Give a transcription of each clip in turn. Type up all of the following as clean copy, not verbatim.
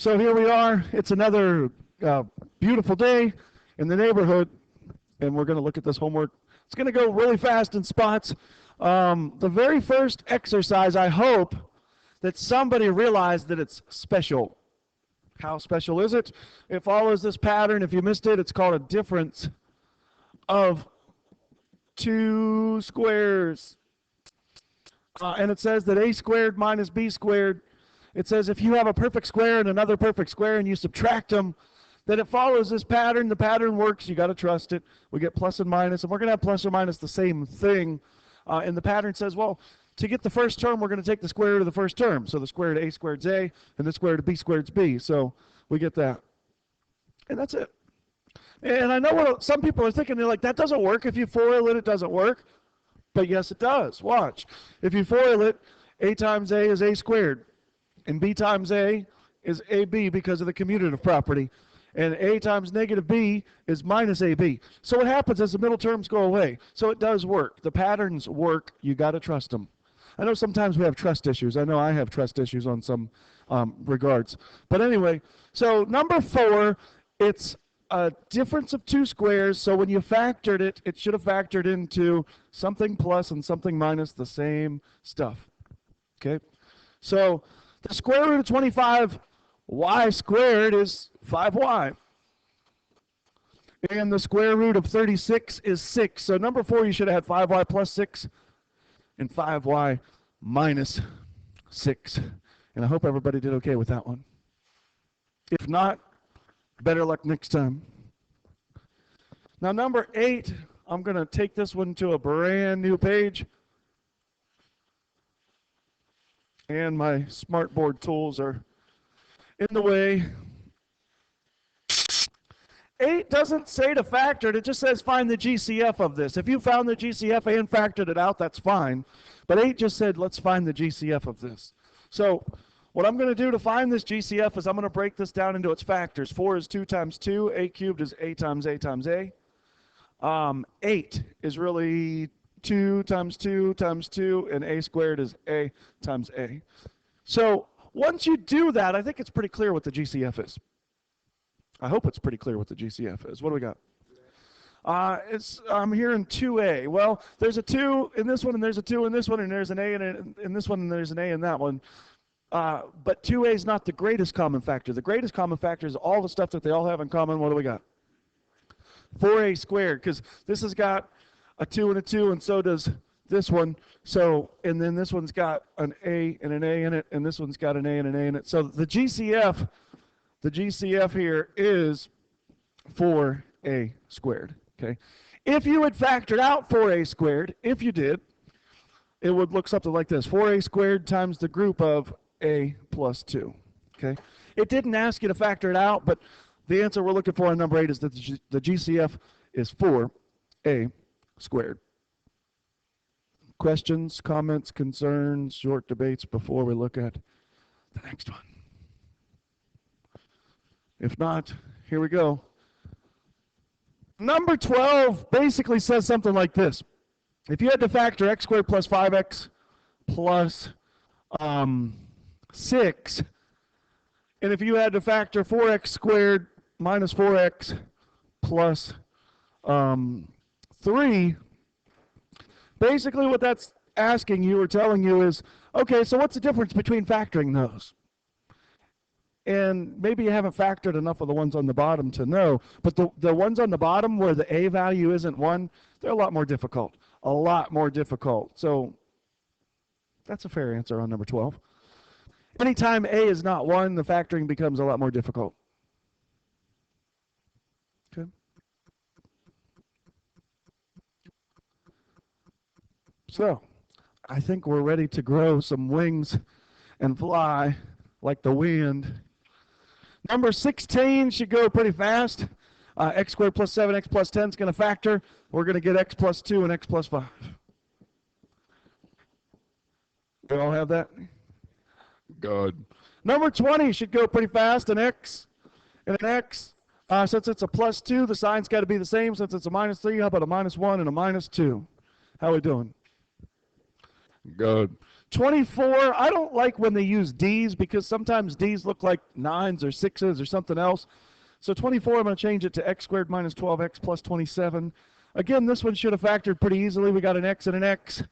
So here we are. It's another beautiful day in the neighborhood, and we're going to look at this homework. It's going to go really fast in spots. The very first exercise, I hope that somebody realized that it's special. How special is it? It follows this pattern. If you missed it, it's called a difference of two squares. And it says that a squared minus b squared. It says if you have a perfect square and another perfect square and you subtract them, then it follows this pattern. The pattern works. You got to trust it. We get plus and minus, and we're going to have plus or minus the same thing. And the pattern says, well, to get the first term, we're going to take the square root of the first term. So the square root of a squared is a, and the square root of b squared is b. So we get that. And that's it. And I know what some people are thinking. They're like, that doesn't work. If you FOIL it, it doesn't work. But yes, it does. Watch. If you FOIL it, a times a is a squared. And b times a is ab because of the commutative property. And a times negative b is minus ab. So what happens is the middle terms go away. So it does work. The patterns work. You got to trust them. I know sometimes we have trust issues. I know I have trust issues on some regards. But anyway, so number 4, it's a difference of two squares. So when you factored it, it should have factored into something plus and something minus the same stuff. Okay? So the square root of 25y squared is 5y. And the square root of 36 is 6. So number 4, you should have had 5y plus 6 and 5y minus 6. And I hope everybody did okay with that one. If not, better luck next time. Now number 8, I'm going to take this one to a brand new page. And my smartboard tools are in the way. 8 doesn't say to factor it. It just says find the GCF of this. If you found the GCF and factored it out, that's fine. But 8 just said let's find the GCF of this. So what I'm going to do to find this GCF is I'm going to break this down into its factors. 4 is 2 times 2. A cubed is a times a times a. 8 is really 2 times 2 times 2, and a squared is a times a. So once you do that, I think it's pretty clear what the GCF is. I hope it's pretty clear what the GCF is. What do we got? I'm here in 2a. Well, there's a 2 in this one, and there's a 2 in this one, and there's an a in this one, and there's an a in that one. But 2a is not the greatest common factor. The greatest common factor is all the stuff that they all have in common. What do we got? 4a squared, because this has got a 2 and a 2, and so does this one. So, and then this one's got an a and an a in it, and this one's got an a and an a in it. So the GCF here is 4a squared. Okay. If you had factored out 4a squared, if you did, it would look something like this: 4a squared times the group of a plus 2. Okay. It didn't ask you to factor it out, but the answer we're looking for on number 8 is that the GCF is 4a squared. Questions, comments, concerns, short debates before we look at the next one? If not, here we go. Number 12 basically says something like this. If you had to factor x squared plus 5x plus 6, and if you had to factor 4x squared minus 4x plus 3, basically what that's asking you or telling you is, okay, so what's the difference between factoring those? And maybe you haven't factored enough of the ones on the bottom to know, but the ones on the bottom where the a value isn't 1, they're a lot more difficult. A lot more difficult. So that's a fair answer on number 12. Anytime a is not 1, the factoring becomes a lot more difficult. Okay. So I think we're ready to grow some wings and fly like the wind. Number 16 should go pretty fast. X squared plus 7x plus 10 is going to factor. We're going to get x plus 2 and x plus 5. We all have that? Good. Number 20 should go pretty fast. An x and an x. Since it's a plus 2, the sign's got to be the same. Since it's a minus 3, how about a minus 1 and a minus 2? How are we doing? Good. 24, I don't like when they use D's because sometimes D's look like 9s or 6s or something else. So 24, I'm going to change it to x squared minus 12x plus 27. Again, this one should have factored pretty easily. We got an x and an x.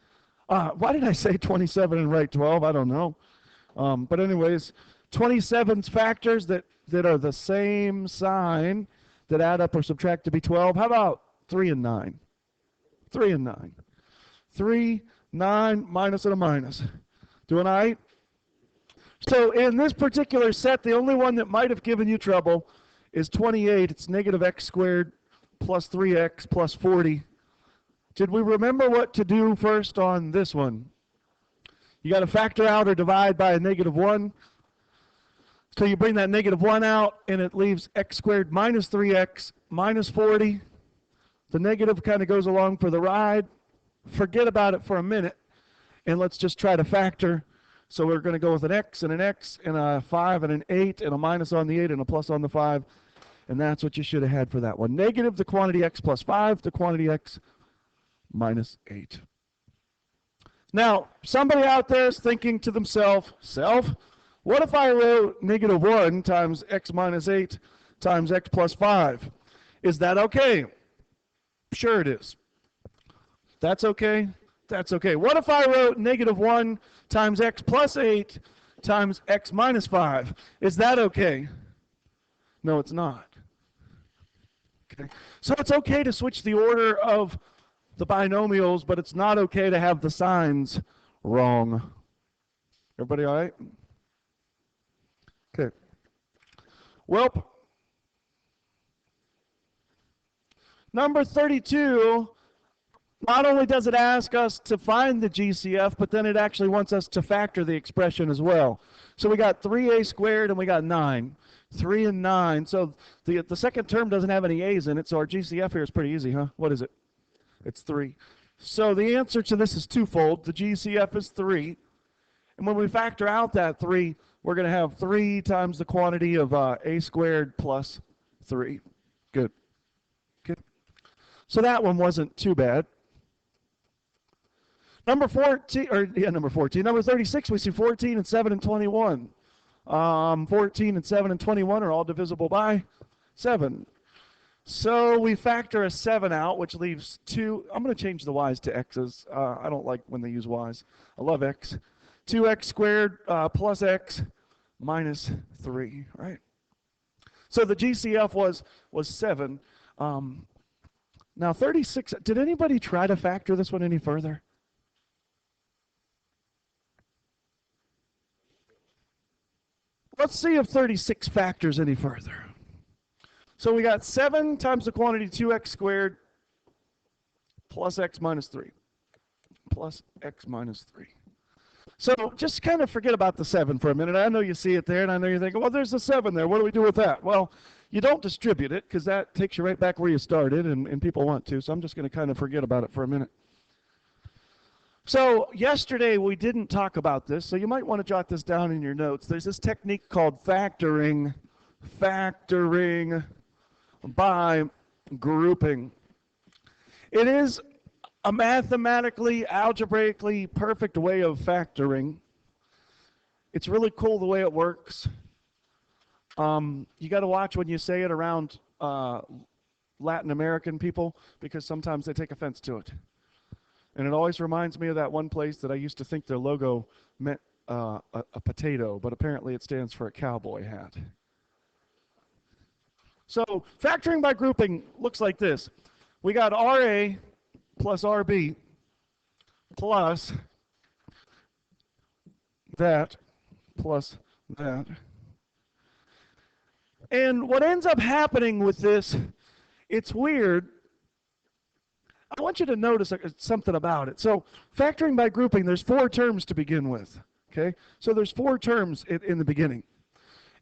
Why did I say 27 and write 12? I don't know. But anyways, 27's factors that are the same sign that add up or subtract to be 12. How about 3 and 9? 3 and 9. 3, 9, minus and a minus. Doing all right? So in this particular set, the only one that might have given you trouble is 28. It's negative x squared plus 3x plus 40. Did we remember what to do first on this one? You got to factor out or divide by a negative 1. So you bring that negative 1 out, and it leaves x squared minus 3x minus 40. The negative kind of goes along for the ride. Forget about it for a minute, and let's just try to factor. So we're going to go with an x and a 5 and an 8 and a minus on the 8 and a plus on the 5. And that's what you should have had for that one. Negative the quantity x plus 5 to quantity x minus 8. Now, somebody out there is thinking to themselves, what if I wrote negative 1 times x minus 8 times x plus 5? Is that okay? Sure it is. That's okay? That's okay. What if I wrote negative 1 times x plus 8 times x minus 5? Is that okay? No, it's not. Okay. So it's okay to switch the order of the binomials, but it's not okay to have the signs wrong. Everybody all right? Okay. Well, number 32, not only does it ask us to find the GCF, but then it actually wants us to factor the expression as well. So we got 3a squared and we got 9. 3 and 9. So the second term doesn't have any a's in it, so our GCF here is pretty easy, huh? What is it? It's 3. So the answer to this is twofold. The GCF is 3. And when we factor out that 3, we're going to have 3 times the quantity of a squared plus 3. Good. Good. So that one wasn't too bad. Number 36, we see 14 and 7 and 21. 14 and 7 and 21 are all divisible by 7. So we factor a 7 out, which leaves 2. I'm going to change the y's to x's. I don't like when they use y's. I love x. 2x squared plus x minus 3, right? So the GCF was 7. Now 36, did anybody try to factor this one any further? Let's see if 36 factors any further. So we got 7 times the quantity 2x squared plus x minus 3. Plus x minus 3. So just kind of forget about the 7 for a minute. I know you see it there, and I know you're thinking, well, there's a 7 there. What do we do with that? Well, you don't distribute it, because that takes you right back where you started, and people want to. So I'm just going to kind of forget about it for a minute. So yesterday we didn't talk about this, so you might want to jot this down in your notes. There's this technique called factoring by grouping. It is a mathematically, algebraically perfect way of factoring. It's really cool the way it works. You got to watch when you say it around Latin American people, because sometimes they take offense to it. And it always reminds me of that one place that I used to think their logo meant a potato, but apparently it stands for a cowboy hat. So factoring by grouping looks like this. We got RA plus RB plus that plus that. And what ends up happening with this, it's weird. I want you to notice something about it. So factoring by grouping, there's 4 terms to begin with. Okay? So there's 4 terms in the beginning.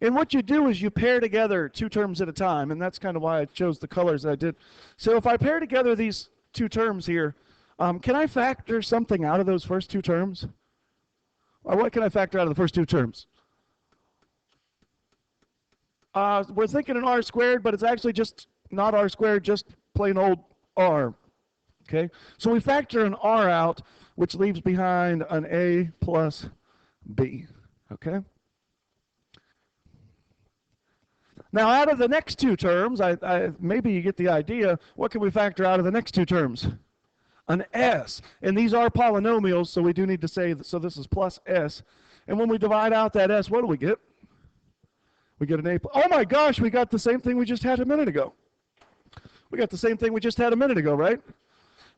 And what you do is you pair together 2 terms at a time, and that's kind of why I chose the colors I did. So if I pair together these 2 terms here, can I factor something out of those first 2 terms? Or what can I factor out of the first 2 terms? We're thinking an r squared, but it's actually just not r squared, just plain old r. Okay, so we factor an r out. which leaves behind an A plus B. Okay? Now, out of the next two terms, maybe you get the idea, what can we factor out of the next two terms? An S. And these are polynomials, so we do need to say, so this is plus S. And when we divide out that S, what do we get? We get an A. Oh my gosh, we got the same thing we just had a minute ago. We got the same thing we just had a minute ago, right?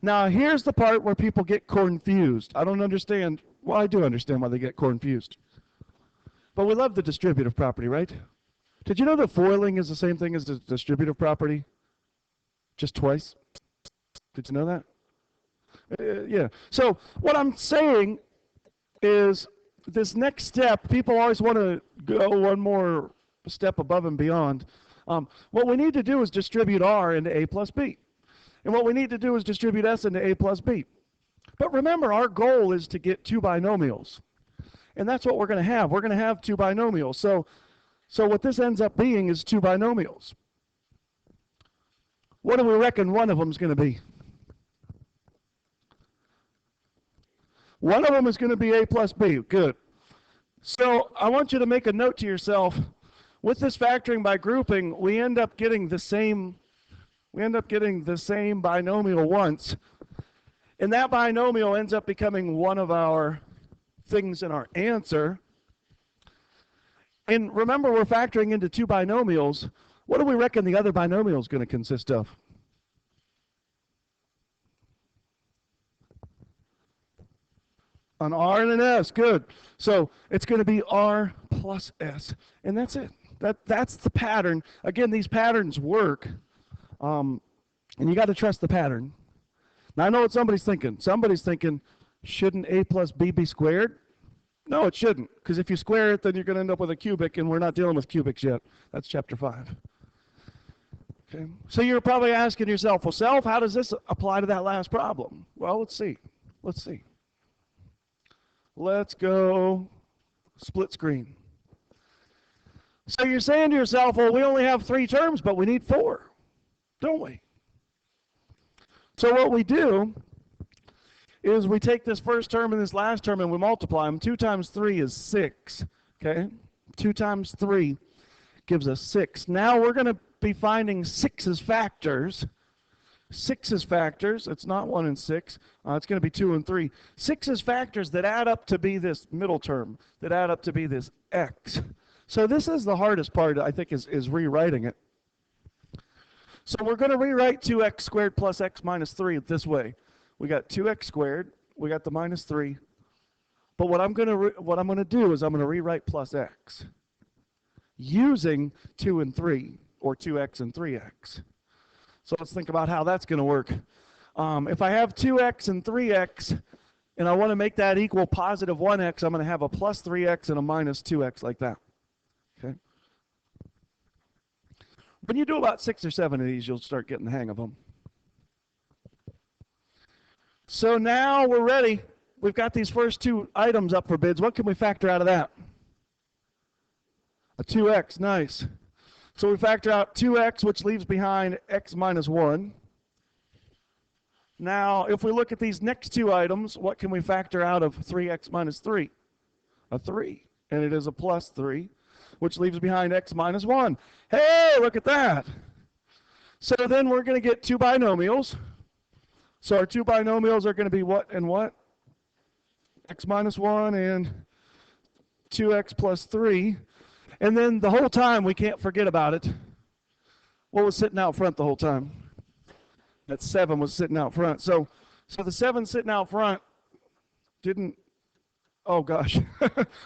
Now, here's the part where people get confused. I don't understand. Well, I do understand why they get confused. But we love the distributive property, right? Did you know that foiling is the same thing as the distributive property? Just twice? Did you know that? Yeah. So what I'm saying is this next step, people always want to go one more step above and beyond. What we need to do is distribute R into A plus B. And what we need to do is distribute S into A plus B. But remember, our goal is to get two binomials. And that's what we're going to have. We're going to have two binomials. So what this ends up being is two binomials. What do we reckon one of them is going to be? One of them is going to be A plus B. Good. So I want you to make a note to yourself. With this factoring by grouping, we end up getting the same binomial once. And that binomial ends up becoming one of our things in our answer. And remember, we're factoring into two binomials. What do we reckon the other binomial is going to consist of? An R and an S. Good. So it's going to be R plus S. And that's it. That's the pattern. Again, these patterns work. And you got to trust the pattern. Now, I know what somebody's thinking. Somebody's thinking, shouldn't A plus B be squared? No, it shouldn't. Because if you square it, then you're going to end up with a cubic, and we're not dealing with cubics yet. That's chapter 5. Okay. So you're probably asking yourself, well, self, how does this apply to that last problem? Well, let's see. Let's see. Let's go split screen. So you're saying to yourself, well, we only have 3 terms, but we need 4, don't we? So what we do is we take this first term and this last term and we multiply them. 2 times 3 is 6, okay? 2 times 3 gives us 6. Now we're going to be finding 6's factors. 6's factors, it's not 1 and 6, it's going to be 2 and 3. 6's factors that add up to be this middle term, that add up to be this x. So this is the hardest part, I think, is rewriting it. So we're going to rewrite 2x squared plus x minus 3 this way. We got 2x squared, we got the minus 3. But what I'm going to do is I'm going to rewrite plus x using 2 and 3, or 2x and 3x. So let's think about how that's going to work. If I have 2x and 3x, and I want to make that equal positive 1x, I'm going to have a plus 3x and a minus 2x like that. Okay. When you do about 6 or 7 of these, you'll start getting the hang of them. So now we're ready. We've got these first 2 items up for bids. What can we factor out of that? A 2x, nice. So we factor out 2x, which leaves behind x minus 1. Now, if we look at these next 2 items, what can we factor out of 3x minus 3? A 3, and it is a plus 3, which leaves behind x minus 1. Hey, look at that. So then we're going to get 2 binomials. So our 2 binomials are going to be what and what? X minus 1 and 2x plus 3. And then the whole time, we can't forget about it. What was sitting out front the whole time? That 7 was sitting out front. So the 7 sitting out front didn't, oh gosh,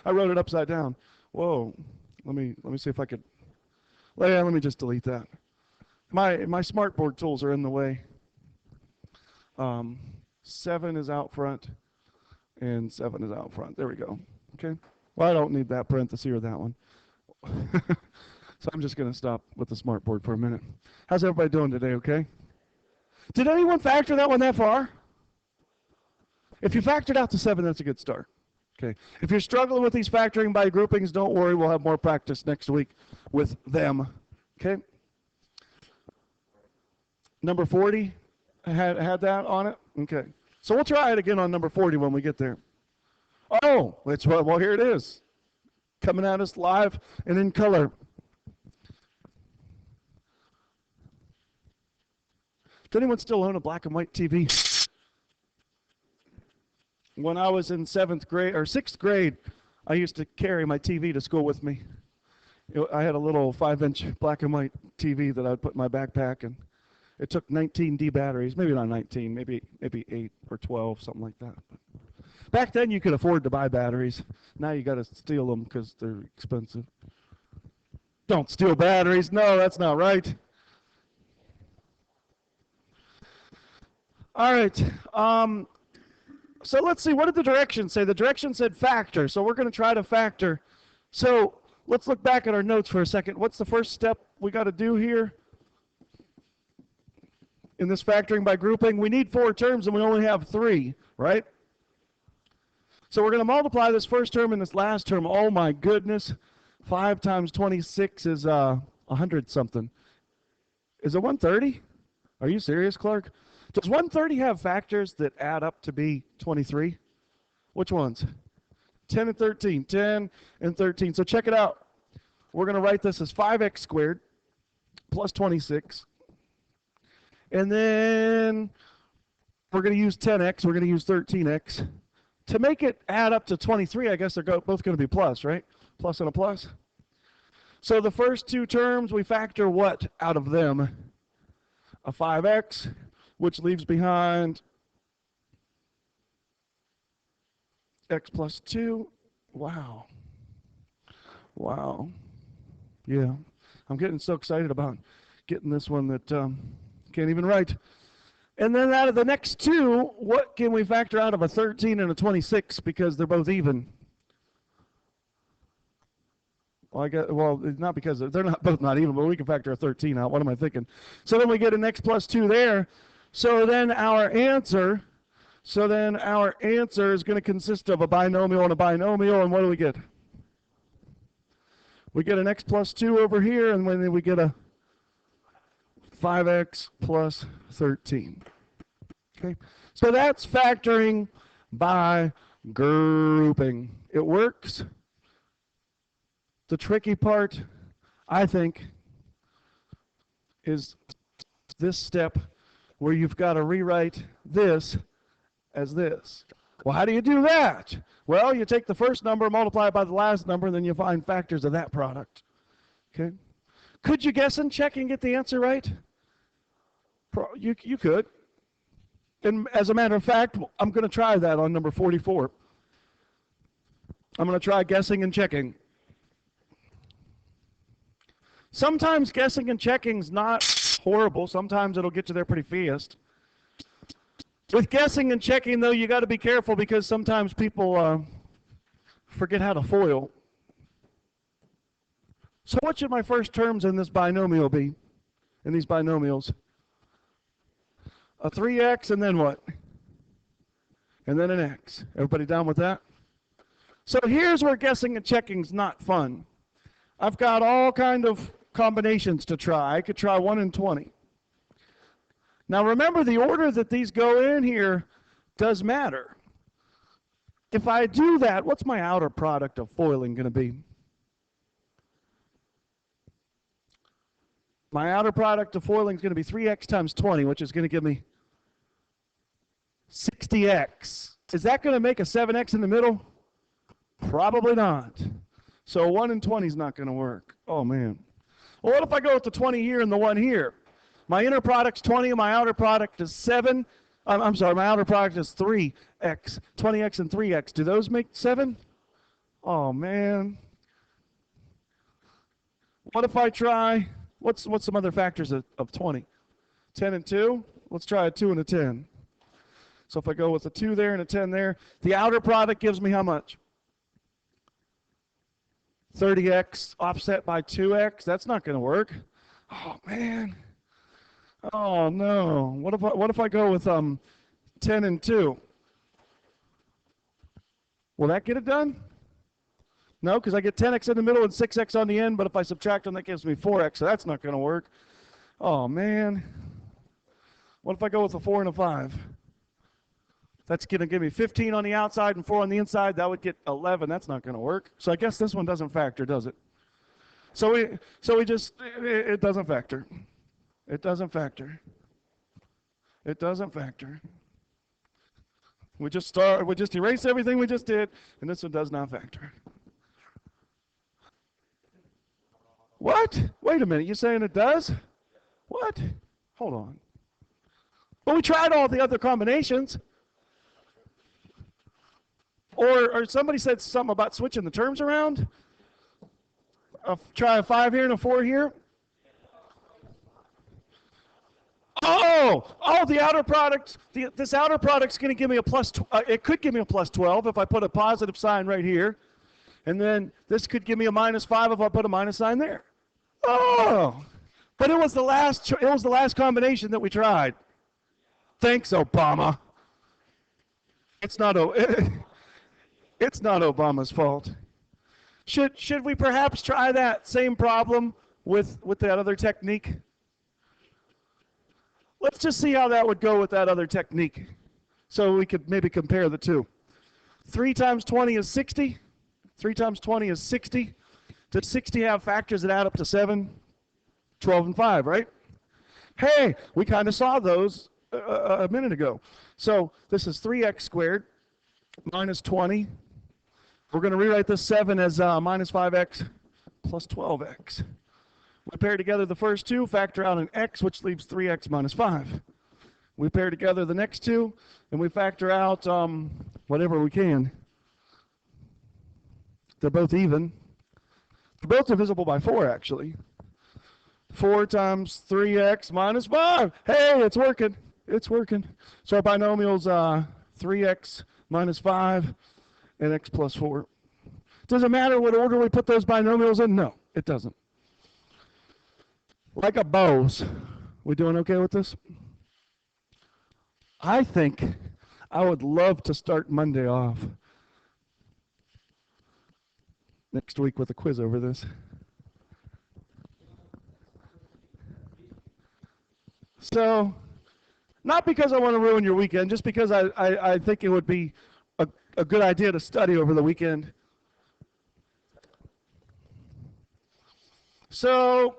I wrote it upside down. Whoa, let me see if I could, let me just delete that. My smartboard tools are in the way. 7 is out front, and 7 is out front. There we go. Okay. Well, I don't need that parenthesis or that one. So I'm just going to stop with the smartboard for a minute. How's everybody doing today, okay? Did anyone factor that one that far? If you factored out to 7, that's a good start. Okay. If you're struggling with these factoring by groupings, don't worry. We'll have more practice next week with them. Okay. Number 40 had that on it? Okay. So we'll try it again on number 40 when we get there. Oh, well, here it is. Coming at us live and in color. Does anyone still own a black and white TV? When I was in 7th grade or 6th grade, I used to carry my TV to school with me. I had a little 5-inch black and white TV that I'd put in my backpack, and it took 19 D batteries. Maybe not 19, maybe 8 or 12, something like that. But back then, you could afford to buy batteries. Now you got to steal them because they're expensive. Don't steal batteries. No, that's not right. All right. So let's see. What did the directions say? The direction said factor. So we're going to try to factor. So let's look back at our notes for a second. What's the first step we got to do here in this factoring by grouping? We need 4 terms and we only have 3, right? So we're going to multiply this first term and this last term. Oh my goodness. 5 times 26 is 100 something. Is it 130? Are you serious, Clark? Does 130 have factors that add up to be 23? Which ones? 10 and 13. 10 and 13. So check it out. We're going to write this as 5x squared plus 26. And then we're going to use 10x. We're going to use 13x. To make it add up to 23, I guess they're both going to be plus, right? Plus and a plus. So the first 2 terms, we factor what out of them? A 5x, which leaves behind x plus 2. Wow. Wow. Yeah. I'm getting so excited about getting this one that can't even write. And then out of the next 2, what can we factor out of a 13 and a 26 because they're both even? Well, it's not because they're not both not even, but we can factor a 13 out. What am I thinking? So then we get an x plus 2 there. So then our answer is going to consist of a binomial and a binomial, and what do we get? We get an x plus 2 over here, and then we get a 5x plus 13. Okay, so that's factoring by grouping. It works. The tricky part, I think, is this step where you've got to rewrite this as this. Well, how do you do that? Well, you take the first number, multiply it by the last number, and then you find factors of that product. Okay? Could you guess and check and get the answer right? You could. And as a matter of fact, I'm going to try that on number 44. I'm going to try guessing and checking. Sometimes guessing and checking is not horrible. Sometimes it'll get you there pretty fast. With guessing and checking, though, you got to be careful because sometimes people forget how to FOIL. So what should my first terms in this binomial be, in these binomials? A 3x and then what? And then an x. Everybody down with that? So here's where guessing and checking is not fun. I've got all kind of combinations to try. I could try 1 and 20. Now remember, the order that these go in here does matter. If I do that, what's my outer product of FOILing going to be? My outer product of FOILing is going to be 3x times 20, which is going to give me 60x. Is that going to make a 7x in the middle? Probably not. So 1 and 20 is not going to work. Oh, man. Well, what if I go with the 20 here and the 1 here? My inner product's 20 and my outer product is 7. I'm sorry, my outer product is 3x. 20x and 3x. Do those make 7? Oh, man. What if I try, what's some other factors of 20? 10 and 2? Let's try a 2 and a 10. So if I go with a 2 there and a 10 there, the outer product gives me how much? 30x offset by 2x. That's not going to work. Oh, man. Oh, no. What if I go with 10 and 2? Will that get it done? No, because I get 10x in the middle and 6x on the end, but if I subtract them, that gives me 4x, so that's not going to work. Oh, man. What if I go with a 4 and a 5? That's going to give me 15 on the outside and 4 on the inside. That would get 11. That's not going to work. So I guess this one doesn't factor, does it? So we just, it doesn't factor. It doesn't factor. It doesn't factor. We just erase everything we just did, and this one does not factor. What? Wait a minute, you saying it does? What? Hold on. Well, we tried all the other combinations. Or somebody said something about switching the terms around. Try a 5 here and a 4 here. Oh, the outer product, this outer product's going to give me a plus, it could give me a plus 12 if I put a positive sign right here. And then this could give me a minus 5 if I put a minus sign there. Oh, but it was the last combination that we tried. Thanks, Obama. It's not Obama's fault. Should we perhaps try that same problem with that other technique? Let's just see how that would go with that other technique. So we could maybe compare the two. 3 times 20 is 60. 3 times 20 is 60. Does 60 have factors that add up to 7, 12, and 5, right? Hey, we kind of saw those a minute ago. So this is 3x squared minus 20. We're going to rewrite this 7 as minus 5x plus 12x. We pair together the first two, factor out an x, which leaves 3x minus 5. We pair together the next two, and we factor out whatever we can. They're both even. They're both divisible by 4, actually. 4 times 3x minus 5. Hey, it's working. It's working. So our binomial's 3x minus 5 and x plus 4. Does it matter what order we put those binomials in? No, it doesn't. Like a Bose. We doing okay with this? I think I would love to start Monday off next week with a quiz over this. So, not because I want to ruin your weekend, just because I think it would be a good idea to study over the weekend. So,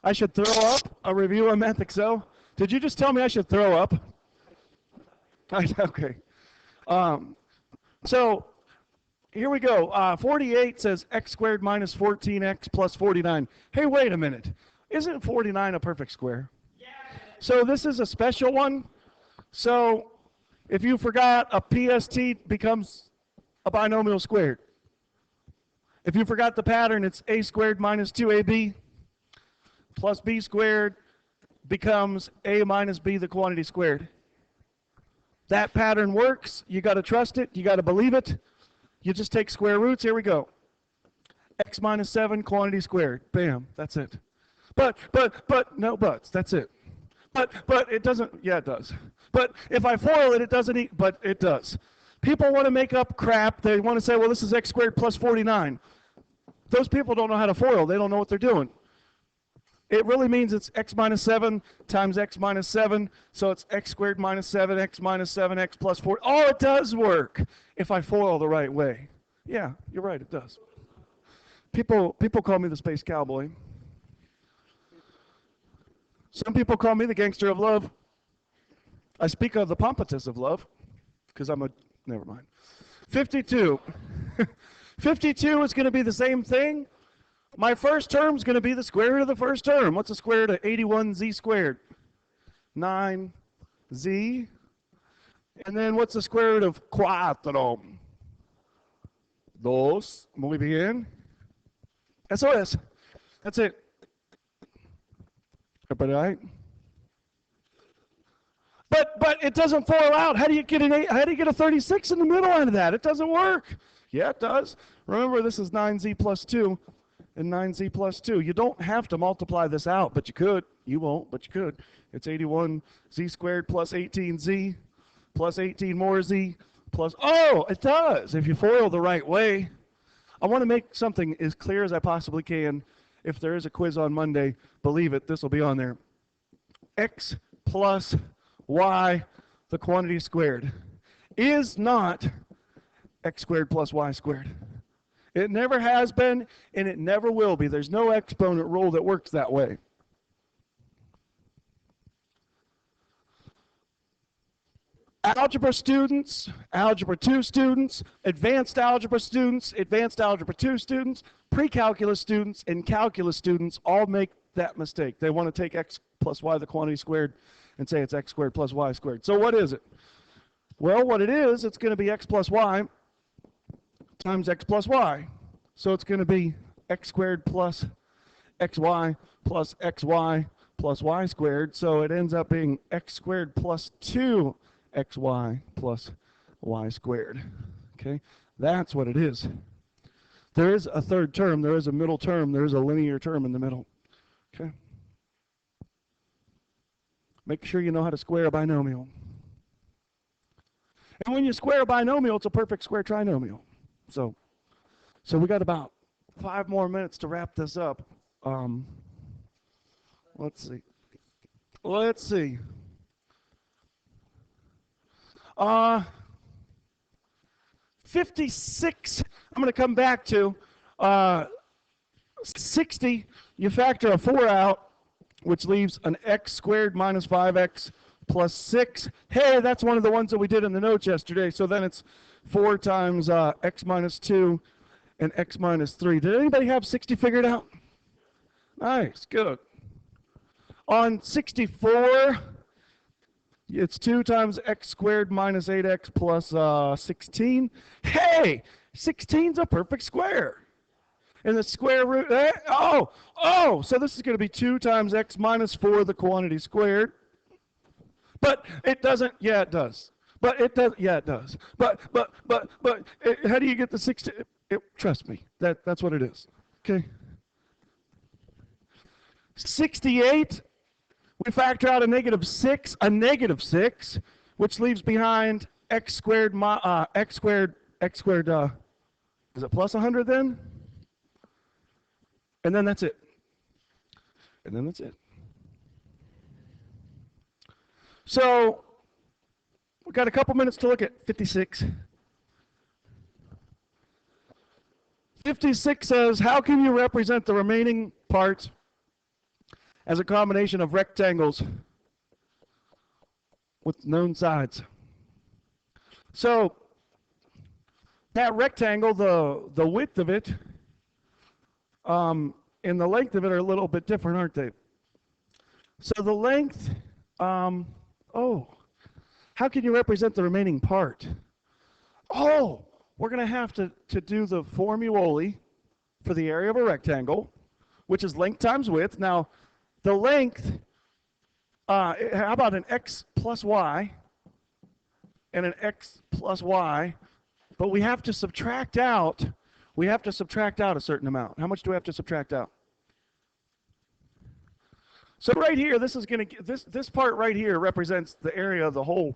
I should throw up a review on Math Excel. Did you just tell me I should throw up? Okay. So here we go. 48 says x squared minus 14x plus 49. Hey, wait a minute. Isn't 49 a perfect square? Yeah. So this is a special one. So if you forgot, a PST becomes a binomial squared. If you forgot the pattern, it's a squared minus 2ab plus b squared becomes a minus b, the quantity squared. That pattern works. You got to trust it. You got to believe it. You just take square roots. Here we go. X minus 7 quantity squared. Bam. That's it. But no buts. That's it. But it doesn't. Yeah, it does. But if I FOIL it, it doesn't eat. But it does. People want to make up crap. They want to say, well, this is x squared plus 49. Those people don't know how to FOIL. They don't know what they're doing. It really means it's x minus 7 times x minus 7, so it's x squared minus 7, x minus 7, x plus 4. Oh, it does work if I FOIL the right way. Yeah, you're right, it does. People call me the space cowboy. Some people call me the gangster of love. I speak of the pompatus of love, because never mind. 52. 52 is going to be the same thing. My first term is going to be the square root of the first term. What's the square root of 81z squared? 9z. And then what's the square root of 4? 2. Muy bien. Eso es. That's it. Everybody all right? But it doesn't FOIL out. How do you get a 36 in the middle out of that? It doesn't work. Yeah, it does. Remember, this is 9z plus 2. And 9z plus 2. You don't have to multiply this out, but you could. You won't, but you could. It's 81z squared plus 18z plus 18 more z plus, oh, it does, if you FOIL the right way. I want to make something as clear as I possibly can. If there is a quiz on Monday, believe it, this will be on there. X plus y the quantity squared, is not x squared plus y squared. It never has been, and it never will be. There's no exponent rule that works that way. Algebra students, Algebra 2 students, Advanced Algebra students, Advanced Algebra 2 students, Pre-Calculus students, and Calculus students all make that mistake. They want to take x plus y, the quantity squared, and say it's x squared plus y squared. So what is it? Well, what it is, it's going to be x plus y times x plus y. So it's going to be x squared plus xy plus xy plus y squared. So it ends up being x squared plus 2xy plus y squared. Okay, that's what it is. There is a third term, there is a middle term, there is a linear term in the middle. Okay. Make sure you know how to square a binomial. And when you square a binomial, it's a perfect square trinomial. So we got about 5 more minutes to wrap this up. Let's see. 56, I'm going to come back to. 60, you factor a 4 out, which leaves an x squared minus 5x plus 6. Hey, that's one of the ones that we did in the notes yesterday. So then it's 4 times x minus 2 and x minus 3. Did anybody have 60 figured out? Nice, good. On 64, it's 2 times x squared minus 8x plus 16. Hey, 16's a perfect square. And the square root, so this is going to be 2 times x minus 4, the quantity squared. But it doesn't, yeah, it does. But it does, yeah, it does. But how do you get the 16? Trust me, that's what it is. Okay. 68, we factor out a negative 6, which leaves behind x squared, is it plus 100 then? And then that's it. So we've got a couple minutes to look at 56. 56 says, how can you represent the remaining parts as a combination of rectangles with known sides? So that rectangle, the width of it and the length of it are a little bit different, aren't they? So the length, how can you represent the remaining part? We're going to have to do the formulae for the area of a rectangle, which is length times width. Now, the length, how about an x plus y and an x plus y, but we have to subtract out a certain amount. How much do we have to subtract out? So right here, this is going to this part right here represents the area of the whole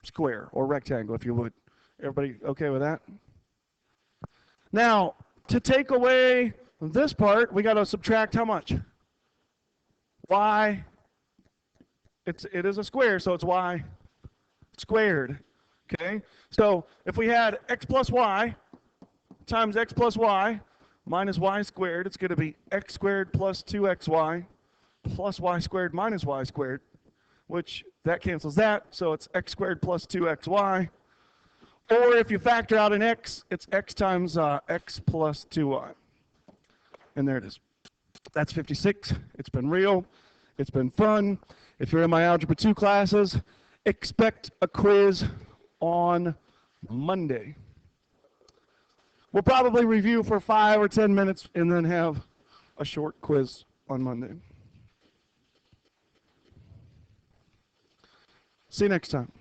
square or rectangle, if you would. Everybody okay with that? Now, to take away this part, we got to subtract how much? Y. It is a square, so it's y squared. Okay? So if we had x plus y times x plus y minus y squared, it's going to be x squared plus 2xy plus y squared minus y squared, which that cancels that, so it's x squared plus 2xy. Or if you factor out an x, it's x times x plus 2y. And there it is. That's 56. It's been real. It's been fun. If you're in my Algebra 2 classes, expect a quiz on Monday. We'll probably review for 5 or 10 minutes and then have a short quiz on Monday. See you next time.